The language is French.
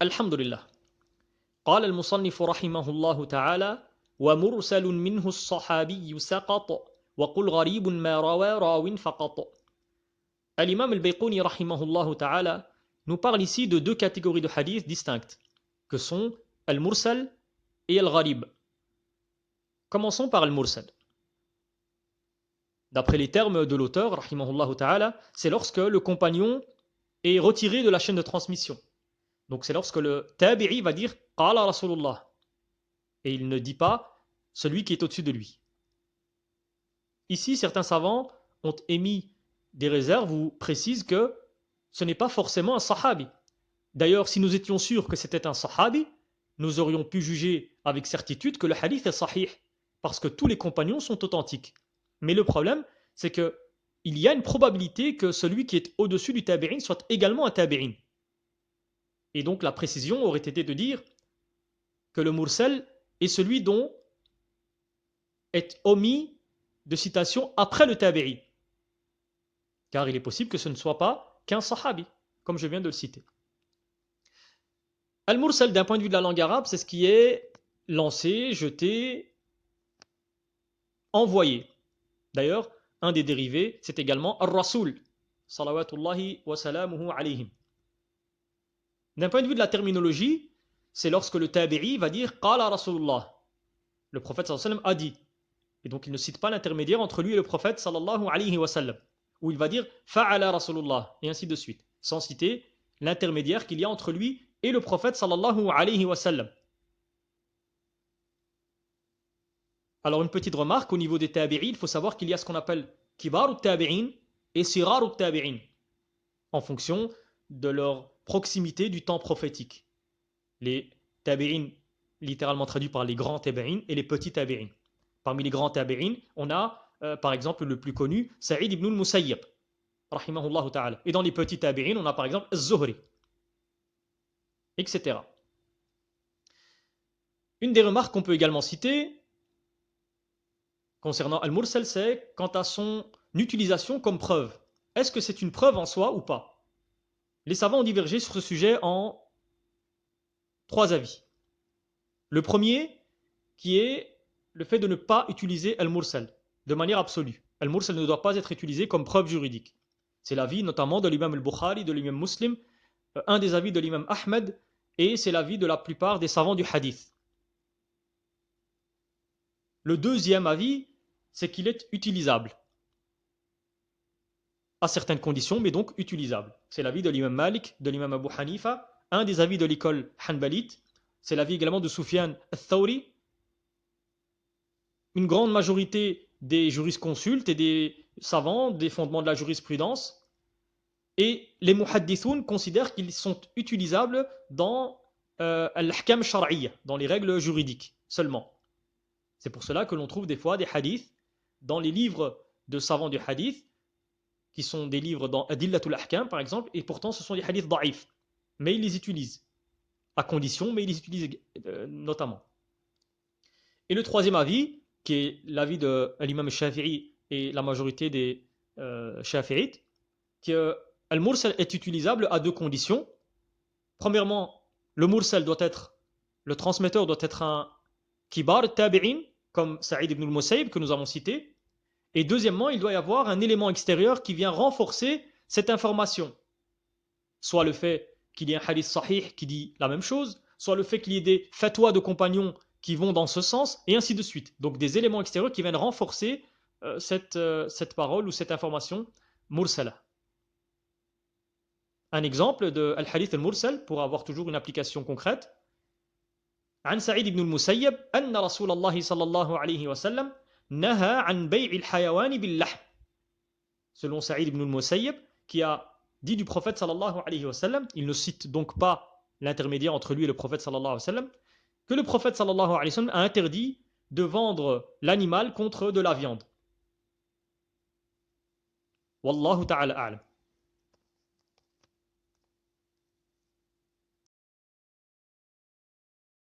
الحمد لله. قال المصنف رحمه الله تعالى: ومرسل منه الصحابي سقط وقل غريب ما روى راو فقط. L'imam al-Bayquni rahimahullah ta'ala nous parle ici de deux catégories de hadiths distinctes, que sont al-mursal et al-gharib. Commençons par al-mursal. D'après les termes de l'auteur, rahimahullah ta'ala, c'est lorsque le compagnon est retiré de la chaîne de transmission. Donc c'est lorsque le tabi'i va dire « Qala Rasulullah » et il ne dit pas celui qui est au-dessus de lui. Ici, certains savants ont émis des réserves ou précisent que ce n'est pas forcément un sahabi. D'ailleurs, si nous étions sûrs que c'était un sahabi, nous aurions pu juger avec certitude que le hadith est sahih, parce que tous les compagnons sont authentiques. Mais le problème, c'est qu'il y a une probabilité que celui qui est au-dessus du tabi'in soit également un tabi'in. Et donc la précision aurait été de dire que le mursal est celui dont est omis de citation après le tabi'i. Car il est possible que ce ne soit pas qu'un sahabi, comme je viens de le citer. Al-mursal, d'un point de vue de la langue arabe, c'est ce qui est lancé, jeté, envoyé. D'ailleurs, un des dérivés, c'est également Ar-Rasoul, salawatullahi wa salamuhu alayhim. D'un point de vue de la terminologie, c'est lorsque le tabi'i va dire Qala Rasulullah. Le prophète sallallahu alayhi wa sallam a dit. Et donc il ne cite pas l'intermédiaire entre lui et le prophète sallallahu alayhi wa sallam. Où il va dire Fa'ala Rasulullah. Et ainsi de suite. Sans citer l'intermédiaire qu'il y a entre lui et le prophète sallallahu alayhi wa sallam. Alors une petite remarque au niveau des tabi'in, il faut savoir qu'il y a ce qu'on appelle Kibar tabi'in et Sirar tabi'in. En fonction de leur proximité du temps prophétique. Les tabi'in, littéralement traduits par les grands tabi'in, et les petits tabi'in. Parmi les grands tabi'in, on a par exemple le plus connu, Sa'id ibn al-Musayyib, rahimahullah ta'ala. Et dans les petits tabi'in, on a par exemple Az-Zuhri, etc. Une des remarques qu'on peut également citer concernant Al-Mursal, c'est quant à son utilisation comme preuve. Est-ce que c'est une preuve en soi ou pas? Les savants ont divergé sur ce sujet en 3 avis. Le premier, qui est le fait de ne pas utiliser Al-Mursal de manière absolue. Al-Mursal ne doit pas être utilisé comme preuve juridique. C'est l'avis notamment de l'imam al-Bukhari, de l'imam Muslim, un des avis de l'imam Ahmed, et c'est l'avis de la plupart des savants du hadith. Le deuxième avis, c'est qu'il est utilisable. À certaines conditions, mais donc utilisable. C'est l'avis de l'imam Malik, de l'imam Abu Hanifa, un des avis de l'école Hanbalite, c'est l'avis également de Sufyan al-Thawri. Une grande majorité des jurisconsultes et des savants des fondements de la jurisprudence, et les muhaddithoun considèrent qu'ils sont utilisables dans al-ahkam shar'iyya, dans les règles juridiques seulement. C'est pour cela que l'on trouve des fois des hadiths dans les livres de savants du hadith, qui sont des livres dans Adillatul Ahkam par exemple, et pourtant ce sont des hadiths da'if. Mais ils les utilisent, à condition, mais ils les utilisent notamment. Et le troisième avis, qui est l'avis de l'imam Shafi'i et la majorité des Shafi'ites, que Al-Mursal est utilisable à 2 conditions. Premièrement, le Mursal doit être, le transmetteur doit être un Kibar Tabi'in, comme Sa'id ibn al-Musayyib que nous avons cité. Et deuxièmement, il doit y avoir un élément extérieur qui vient renforcer cette information. Soit le fait qu'il y ait un hadith sahih qui dit la même chose, soit le fait qu'il y ait des fatwas de compagnons qui vont dans ce sens, et ainsi de suite. Donc des éléments extérieurs qui viennent renforcer cette parole ou cette information mursala. Un exemple de al-hadith al-mursal, pour avoir toujours une application concrète. عن سعيد بن المسيب أن رسول الله صلى الله عليه وسلم نهى عن بيع الحيوان باللحم. Selon Sa'id ibn al-Musayyib, qui a dit du prophète sallallahu alayhi wa sallam, il ne cite donc pas l'intermédiaire entre lui et le prophète sallallahu alayhi wa sallam, que le prophète sallallahu alayhi wa sallam a interdit de vendre l'animal contre de la viande. Wallahu ta'ala a'lam.